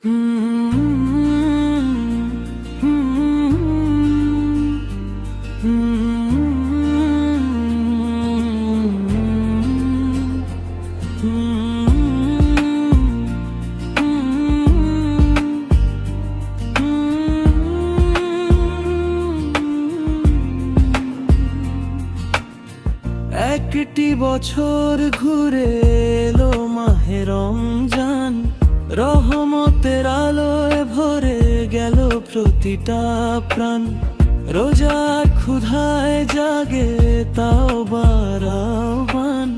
একটি বছর ঘুরে এলো মাহে রমজান, রহমতের আলোয় ভরে গেল প্রতিটা প্রাণ। রোজার ক্ষুধায় জাগে তাওবার আহ্বান,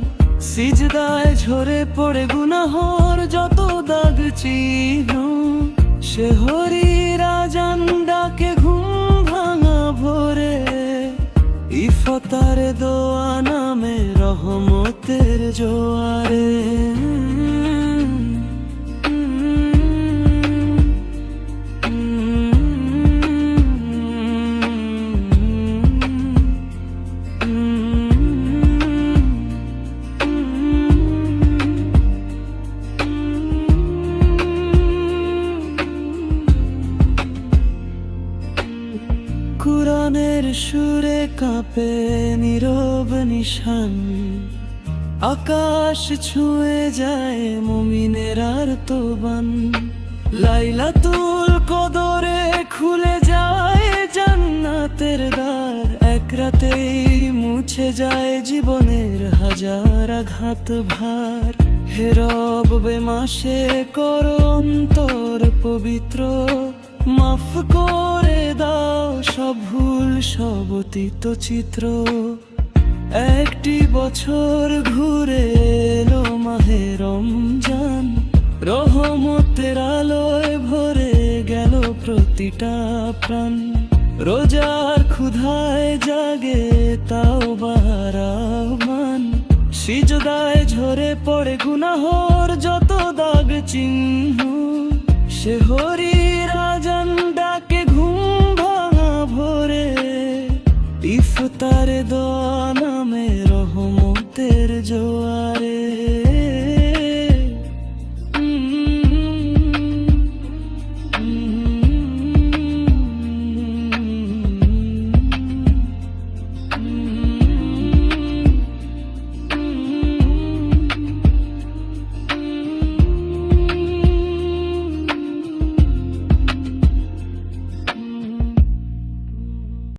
সিজদায় ঝরে পড়ে গুনাহর যত দাগ চিহ্ন। শেহরির আজান ডাকে ঘুম ভাঙা ভোরে, ইফতারে দোয়া নামে রহমতের জোয়ারে। কুরআনের সুরে কাঁপে নীরব নিশান, আকাশ ছুঁয়ে যায় মুমিনের আর্তবান। লাইলাতুল কদরে খুলে যায় জান্নাতের দ্বার, এক রাতেই মুছে যায় জীবনের হাজার আঘাত ভার। হে রব বেমাসে করো অন্তর পবিত্র, মাফ করে দাও সব ভুল সব অতীত চিত্র। একটি বছর ঘুরে এলো মাহে রমজান, রহমতের আলোয় ভরে গেল প্রতিটা প্রাণ। রোজার ক্ষুধায় জাগে তাওবার আহ্বান, সিজদায় ঝরে পড়ে গুনাহর যত দাগ চিহ্ন। শেহরির আজান ডাকে ঘুম ভাঙা ভোরে, ইফতারে দোয়া নামে রহমতের জোয়ারে।